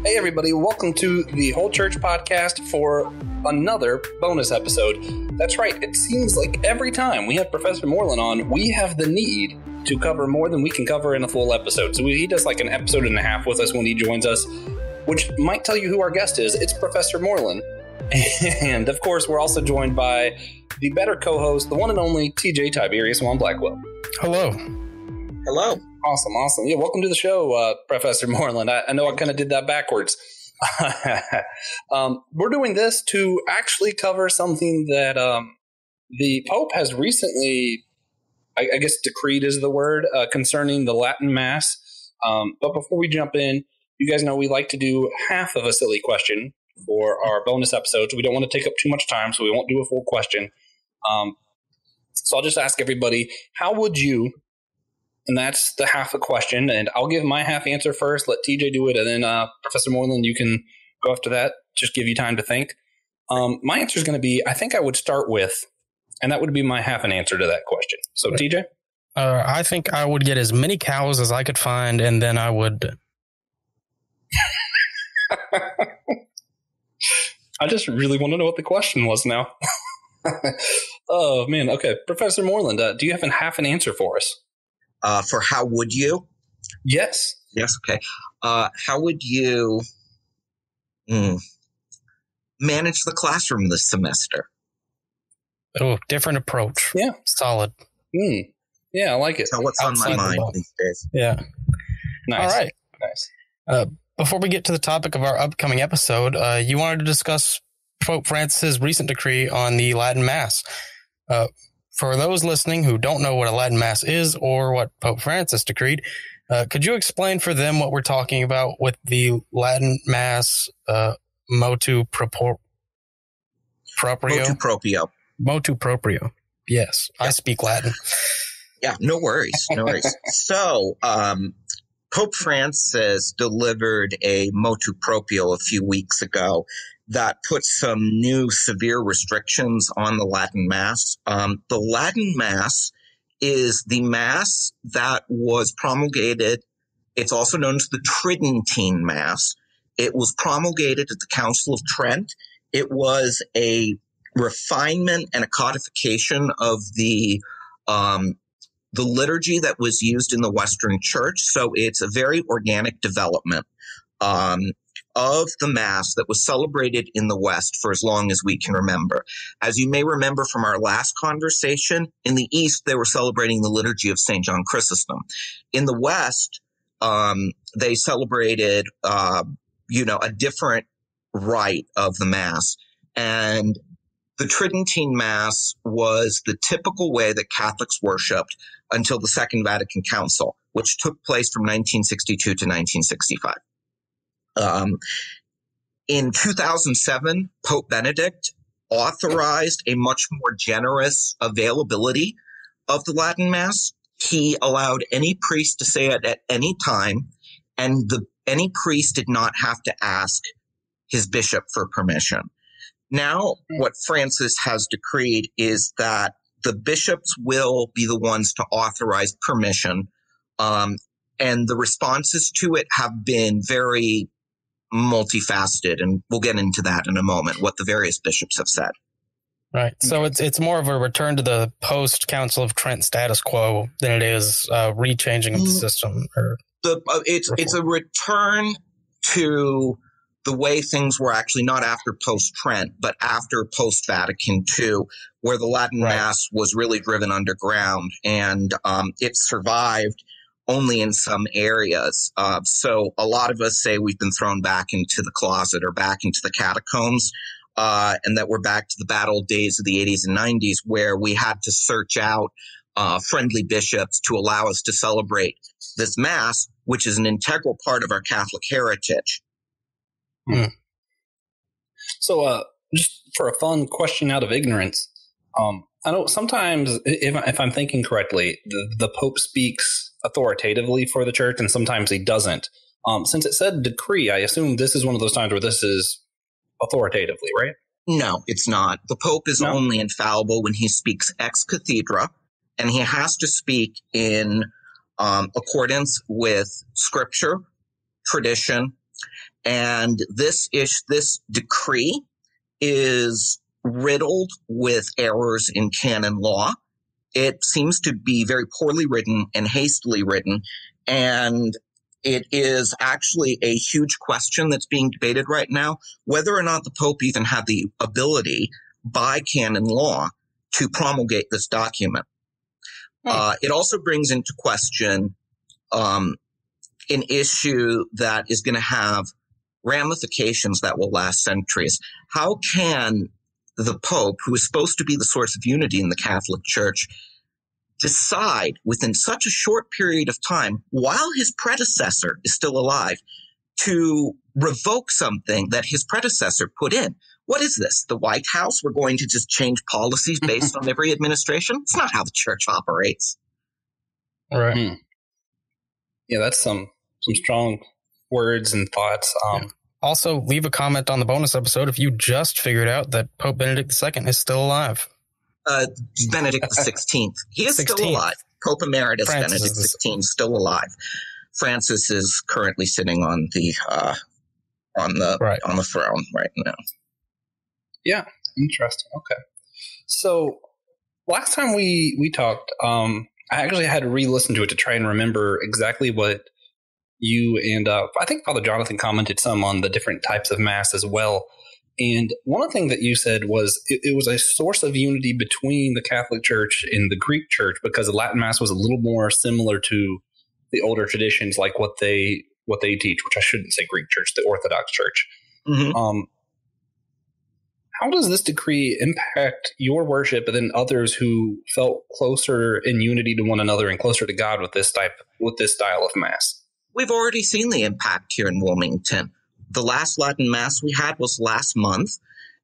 Hey everybody, welcome to the Whole Church podcast for another bonus episode. That's right, it seems like every time we have Professor Moreland on, we have the need to cover more than we can cover in a full episode. So he does like an episode and a half with us when he joins us, which might tell you who our guest is. It's Professor Moreland. And of course, we're also joined by the better co-host, the one and only TJ Tiberius Juan Blackwell. Hello. Hello. Awesome. Yeah, welcome to the show, Professor Moreland. I know I kind of did that backwards. We're doing this to actually cover something that the Pope has recently, I guess decreed is the word, concerning the Latin Mass. But before we jump in, you guys know we like to do half of a silly question for our bonus episodes. We don't want to take up too much time, so we won't do a full question. So I'll just ask everybody, how would you... And that's the half a question, and I'll give my half answer first, let TJ do it, and then Professor Moreland, you can go after that, just give you time to think. My answer is going to be, I think I would start with, and that would be my half an answer to that question. So TJ? I think I would get as many cows as I could find, and then I would... I just really want to know what the question was now. Oh, man. Okay. Professor Moreland, do you have half an answer for us? For how would you? Yes. Yes, okay. How would you manage the classroom this semester? Oh, different approach. Yeah. Solid. Yeah, I like it. Tell what's on my mind these days. Yeah. Nice. All right. Nice. Before we get to the topic of our upcoming episode, you wanted to discuss Pope Francis's recent decree on the Latin Mass. For those listening who don't know what a Latin Mass is or what Pope Francis decreed, could you explain for them what we're talking about with the Latin Mass motu proprio? Motu proprio. Motu proprio. Yes, yeah. I speak Latin. Yeah, no worries. So, Pope Francis delivered a motu proprio a few weeks ago that puts some new severe restrictions on the Latin Mass. The Latin Mass is the Mass that was promulgated. It's also known as the Tridentine Mass. It was promulgated at the Council of Trent. It was a refinement and a codification of the liturgy that was used in the Western Church. So it's a very organic development of the Mass that was celebrated in the West for as long as we can remember. As you may remember from our last conversation, in the East, they were celebrating the liturgy of St. John Chrysostom. In the West, they celebrated, a different rite of the Mass. And the Tridentine Mass was the typical way that Catholics worshipped until the Second Vatican Council, which took place from 1962 to 1965. In 2007, Pope Benedict authorized a much more generous availability of the Latin Mass. He allowed any priest to say it at any time, and any priest did not have to ask his bishop for permission. Now, what Francis has decreed is that the bishops will be the ones to authorize permission, and the responses to it have been very multifaceted, and we'll get into that in a moment, what the various bishops have said. Right. So it's more of a return to the post-Council of Trent status quo than it is rechanging of the system. It's a return to the way things were actually not after post-Trent, but after post-Vatican II, where the Latin Mass was really driven underground, and it survived only in some areas. So a lot of us say we've been thrown back into the closet or back into the catacombs, and that we're back to the bad old days of the 80s and 90s where we had to search out friendly bishops to allow us to celebrate this Mass, which is an integral part of our Catholic heritage. So just for a fun question out of ignorance, I know sometimes, if I'm thinking correctly, the Pope speaks authoritatively for the church, and sometimes he doesn't. Since it said decree, I assume this is one of those times where this is authoritatively, right? No, it's not. The Pope is only infallible when he speaks ex cathedra, and he has to speak in accordance with Scripture, tradition, And this decree is riddled with errors in canon law. It seems to be very poorly written and hastily written. And it is actually a huge question that's being debated right now, whether or not the Pope even had the ability by canon law to promulgate this document. It also brings into question an issue that is going to have ramifications that will last centuries. How can the Pope, who is supposed to be the source of unity in the Catholic Church, decide within such a short period of time, while his predecessor is still alive, to revoke something that his predecessor put in? What is this? The White House? We're going to just change policies based on every administration? It's not how the church operates. All right. Yeah, that's some strong words and thoughts. Also, leave a comment on the bonus episode if you just figured out that Pope Benedict II is still alive. Benedict XVI. He is 16th. Still alive. Pope Emeritus Benedict XVI is still alive. Francis is currently sitting on the throne right now. Yeah, interesting. Okay. So last time we talked, I actually had to re-listen to it to try and remember exactly what you and I think Father Jonathan commented some on the different types of Mass as well. And one thing that you said was it was a source of unity between the Catholic Church and the Greek Church because the Latin Mass was a little more similar to the older traditions, like what they teach, which I shouldn't say Greek Church, the Orthodox Church. Mm-hmm. How does this decree impact your worship and then others who felt closer in unity to one another and closer to God with this style of Mass? We've already seen the impact here in Wilmington. The last Latin Mass we had was last month,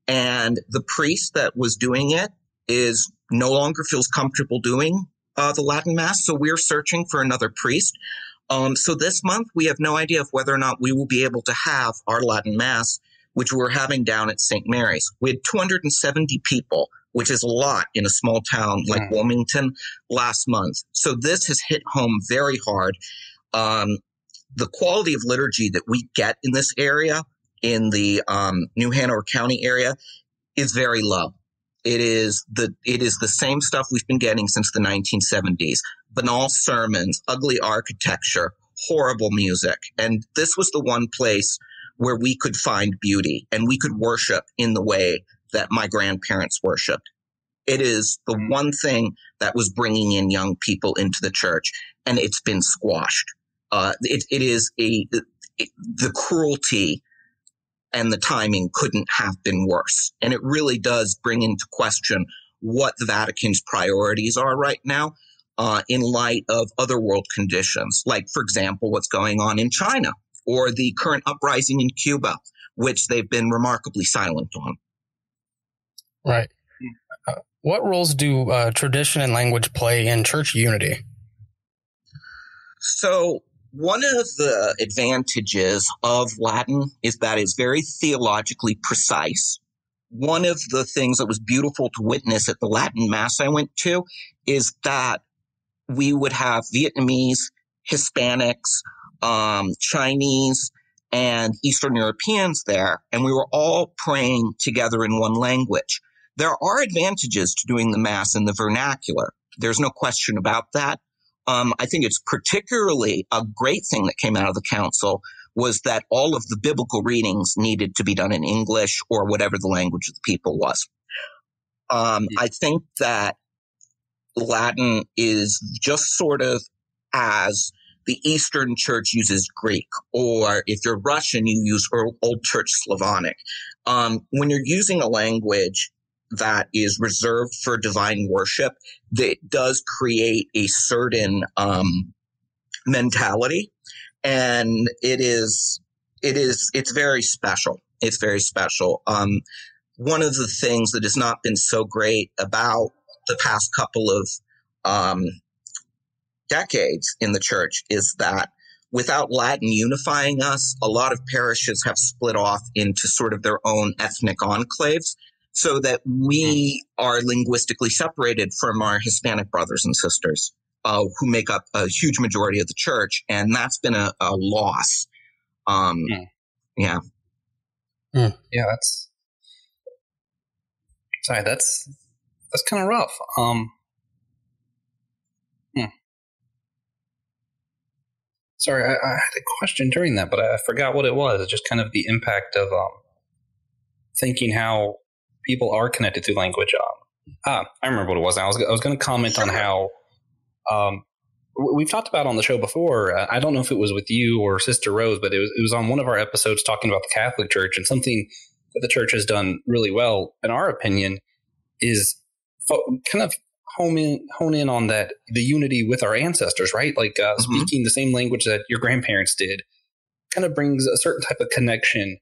and the priest that was doing it is no longer feels comfortable doing the Latin Mass, so we're searching for another priest. So this month, we have no idea of whether or not we will be able to have our Latin Mass, which we're having down at St. Mary's. We had 270 people, which is a lot in a small town like Wilmington, last month. So this has hit home very hard. The quality of liturgy that we get in this area, in the New Hanover County area, is very low. It is the same stuff we've been getting since the 1970s. Banal sermons, ugly architecture, horrible music. And this was the one place where we could find beauty and we could worship in the way that my grandparents worshiped. It is the one thing that was bringing in young people into the church, and it's been squashed. The cruelty and the timing couldn't have been worse. And it really does bring into question what the Vatican's priorities are right now in light of other world conditions, like, for example, what's going on in China or the current uprising in Cuba, which they've been remarkably silent on. Right. What roles do tradition and language play in church unity? So one of the advantages of Latin is that it's very theologically precise. One of the things that was beautiful to witness at the Latin Mass I went to is that we would have Vietnamese, Hispanics, Chinese, and Eastern Europeans there, and we were all praying together in one language. There are advantages to doing the Mass in the vernacular. There's no question about that. I think it's particularly a great thing that came out of the council was that all of the biblical readings needed to be done in English or whatever the language of the people was. I think that Latin is just sort of as the Eastern Church uses Greek, or if you're Russian, you use Old Church Slavonic. When you're using a language that is reserved for divine worship, that does create a certain mentality, and it's very special. It's very special. One of the things that has not been so great about the past couple of decades in the church is that without Latin unifying us, a lot of parishes have split off into sort of their own ethnic enclaves, so that we are linguistically separated from our Hispanic brothers and sisters who make up a huge majority of the church. And that's been a loss. Yeah. Yeah, that's kind of rough. Sorry, I had a question during that, but I forgot what it was. Just kind of the impact of thinking how people are connected through language. I remember what it was. I was going to comment on how we've talked about on the show before. I don't know if it was with you or Sister Rose, but it was on one of our episodes talking about the Catholic Church, and something that the church has done really well, in our opinion, is kind of hone in on that, the unity with our ancestors, right? Like speaking the same language that your grandparents did kind of brings a certain type of connection.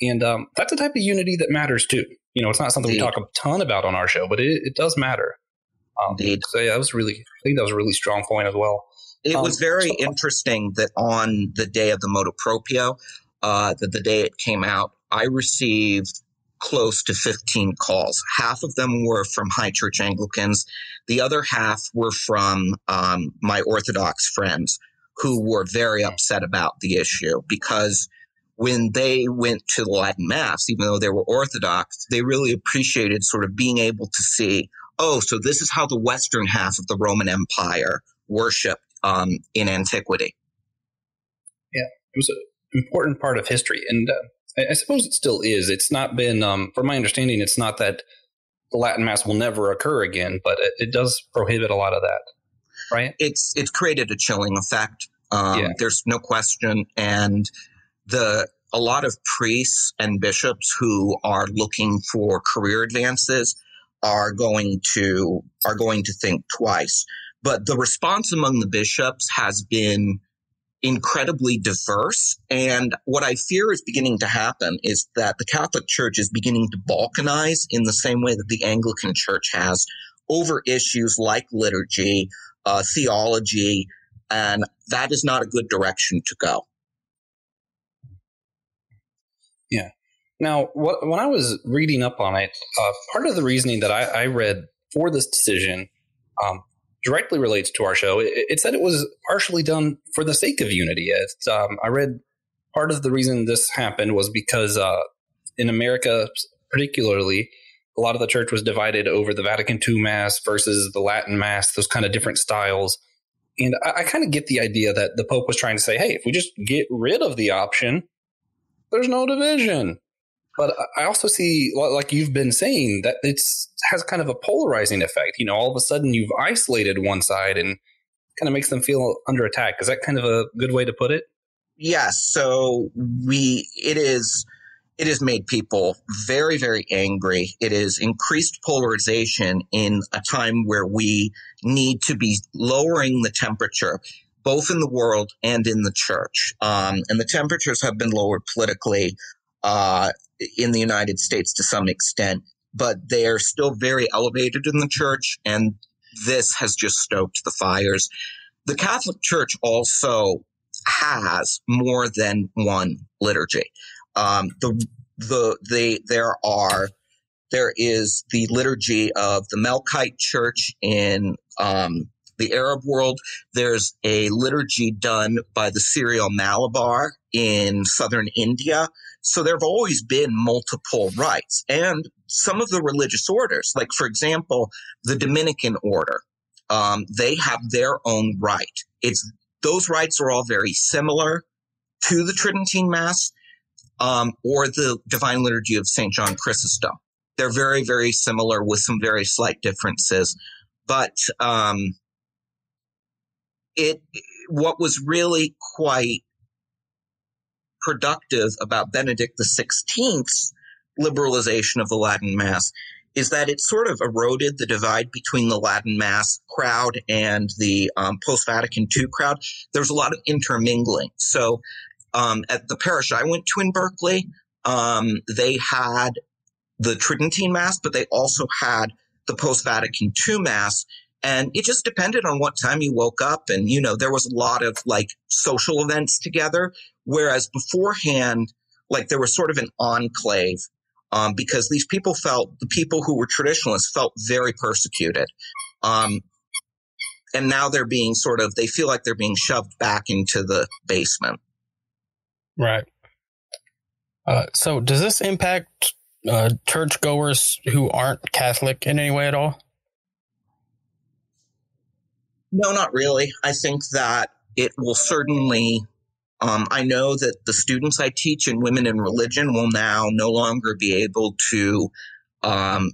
And that's a type of unity that matters too. You know, it's not something we talk a ton about on our show, but it does matter. So yeah, I think that was a really strong point as well. It was very interesting that on the day of the motu proprio, the day it came out, I received close to 15 calls. Half of them were from high church Anglicans. The other half were from my Orthodox friends who were very upset about the issue, because when they went to the Latin Mass, even though they were Orthodox, they really appreciated sort of being able to see, oh, so this is how the Western half of the Roman Empire worshiped in antiquity. Yeah, it was an important part of history. And I suppose it still is. It's not been, from my understanding, it's not that the Latin Mass will never occur again, but it does prohibit a lot of that, right? It's created a chilling effect. There's no question. And a lot of priests and bishops who are looking for career advances are going to think twice. But the response among the bishops has been incredibly diverse. And what I fear is beginning to happen is that the Catholic Church is beginning to balkanize in the same way that the Anglican Church has over issues like liturgy, theology, and that is not a good direction to go. Yeah. Now, when I was reading up on it, part of the reasoning that I read for this decision directly relates to our show. It said it was partially done for the sake of unity. I read part of the reason this happened was because in America, particularly, a lot of the church was divided over the Vatican II Mass versus the Latin Mass, those kind of different styles. And I kind of get the idea that the Pope was trying to say, hey, if we just get rid of the option, there's no division. But I also see, like you've been saying, that it has kind of a polarizing effect. You know, all of a sudden you've isolated one side and kind of makes them feel under attack. Is that kind of a good way to put it? Yes. So it has made people very, very angry. It has increased polarization in a time where we need to be lowering the temperature, both in the world and in the church. And the temperatures have been lowered politically in the United States to some extent, but they are still very elevated in the church, and this has just stoked the fires. The Catholic Church also has more than one liturgy. There is the liturgy of the Melkite Church in the Arab world. There's a liturgy done by the Syro-Malabar in southern India. So there have always been multiple rites. And some of the religious orders, like, for example, the Dominican order, they have their own rite. Those rites are all very similar to the Tridentine Mass or the Divine Liturgy of St. John Chrysostom. They're very, very similar with some very slight differences. But what was really quite productive about Benedict XVI's liberalization of the Latin Mass is that it sort of eroded the divide between the Latin Mass crowd and the post-Vatican II crowd. There's a lot of intermingling. So at the parish I went to in Berkeley, they had the Tridentine Mass, but they also had the post-Vatican II Mass. And it just depended on what time you woke up. And, you know, there was a lot of like social events together. Whereas beforehand, like there was sort of an enclave because the people who were traditionalists felt very persecuted. And now they feel like they're being shoved back into the basement. Right. So does this impact churchgoers who aren't Catholic in any way at all? No, not really. I think that it will certainly, I know that the students I teach in women in religion will now no longer be able to,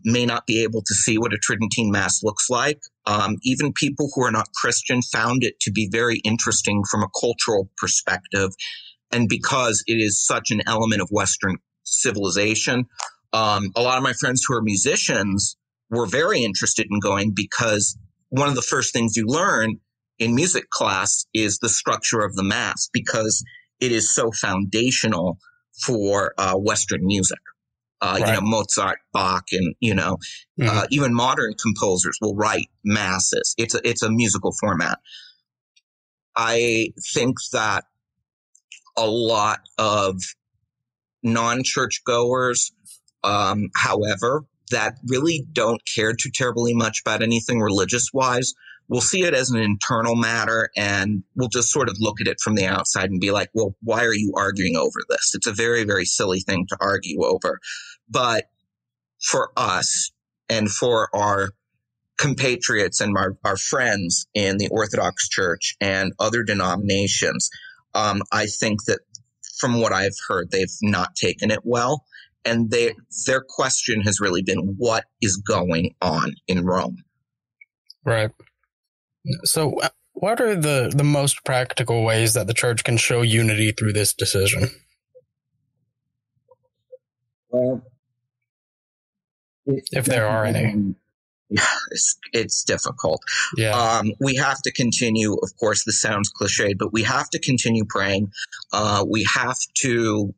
may not be able to see what a Tridentine Mass looks like. Even people who are not Christian found it to be very interesting from a cultural perspective. And because it is such an element of Western civilization, a lot of my friends who are musicians were very interested in going, because one of the first things you learn in music class is the structure of the Mass, because it is so foundational for Western music. Right. Mozart, Bach, and, even modern composers will write masses. It's a musical format. I think that a lot of non-church goers, however, that really don't care too terribly much about anything religious-wise, will see it as an internal matter, and we'll just sort of look at it from the outside and be like, well, why are you arguing over this? It's a very, very silly thing to argue over. But for us and for our compatriots and our friends in the Orthodox Church and other denominations, I think that from what I've heard, they've not taken it well. And their question has really been, what is going on in Rome? Right. So what are the most practical ways that the church can show unity through this decision? Well, if there are any. Yeah, it's difficult. Yeah. We have to continue, of course, this sounds cliche, but we have to continue praying. We have to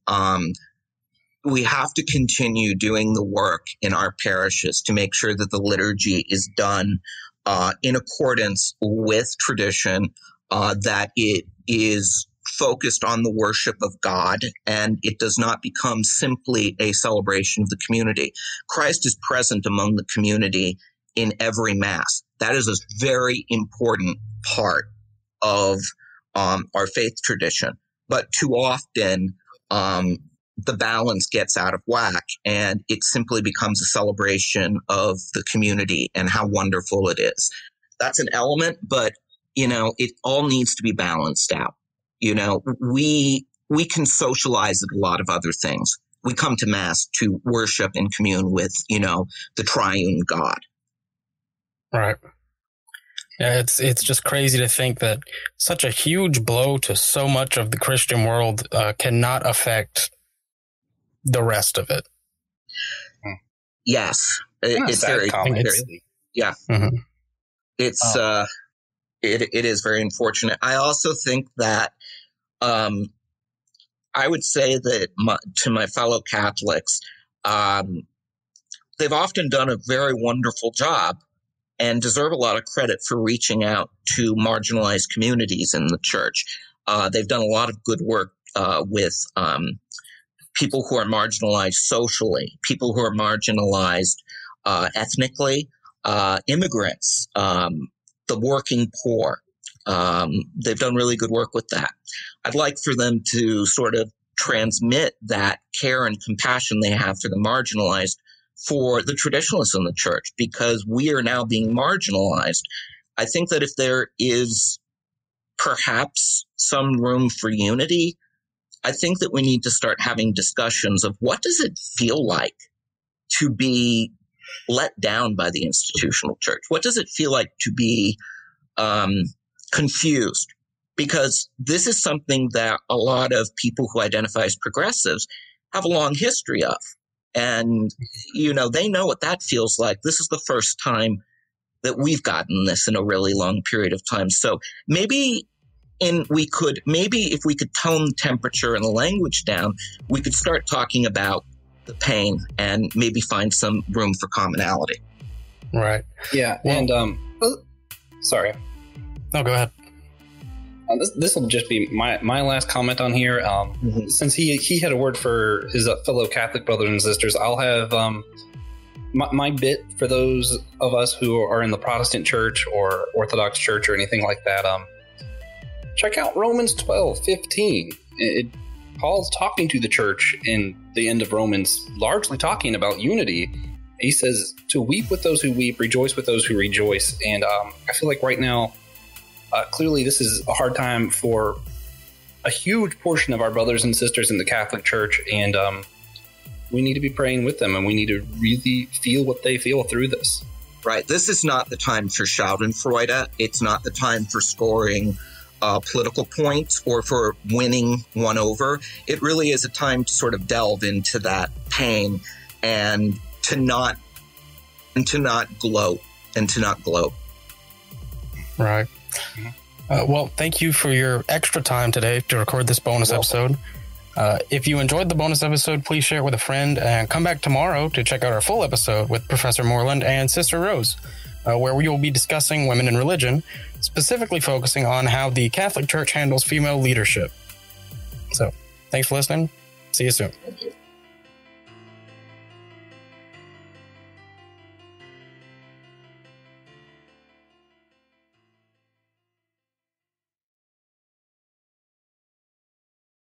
continue doing the work in our parishes to make sure that the liturgy is done in accordance with tradition, that it is focused on the worship of God, and it does not become simply a celebration of the community. Christ is present among the community in every Mass. That is a very important part of our faith tradition. But too often, the balance gets out of whack, and it simply becomes a celebration of the community and how wonderful it is. That's an element, but, it all needs to be balanced out. We can socialize at a lot of other things. We come to Mass to worship and commune with, the triune God. Right. Yeah, it's just crazy to think that such a huge blow to so much of the Christian world cannot affect the rest of it. Yes, it's very complicated. Yeah, mm-hmm. It's it is very unfortunate. I also think that I would say that to my fellow Catholics, they've often done a very wonderful job and deserve a lot of credit for reaching out to marginalized communities in the church. They've done a lot of good work with people who are marginalized socially, people who are marginalized ethnically, immigrants, the working poor. They've done really good work with that. I'd like for them to sort of transmit that care and compassion they have for the marginalized for the traditionalists in the church, because we are now being marginalized. I think that if there is perhaps some room for unity, I think that we need to start having discussions of what does it feel like to be let down by the institutional church? What does it feel like to be confused? Because this is something that a lot of people who identify as progressives have a long history of. And, they know what that feels like. This is the first time that we've gotten this in a really long period of time. So maybe if we could tone the temperature and the language down, we could start talking about the pain and maybe find some room for commonality. Right. Yeah. Well, and sorry. No, go ahead. This will just be my last comment on here. Since he had a word for his fellow Catholic brothers and sisters, I'll have my bit for those of us who are in the Protestant church or Orthodox church or anything like that. Check out Romans 12:15. It Paul's talking to the church in the end of Romans, largely talking about unity. He says to weep with those who weep, rejoice with those who rejoice. And I feel like right now, clearly this is a hard time for a huge portion of our brothers and sisters in the Catholic Church. And we need to be praying with them, and we need to really feel what they feel through this. Right. This is not the time for Schadenfreude. It's not the time for scoring political points or for winning one over. It really is a time to sort of delve into that pain and to not gloat. Right. Well, thank you for your extra time today to record this bonus episode. If you enjoyed the bonus episode, please share it with a friend and come back tomorrow to check out our full episode with Professor Moreland and Sister Rose, where we will be discussing women in religion, specifically focusing on how the Catholic Church handles female leadership. So, thanks for listening. See you soon. Thank you.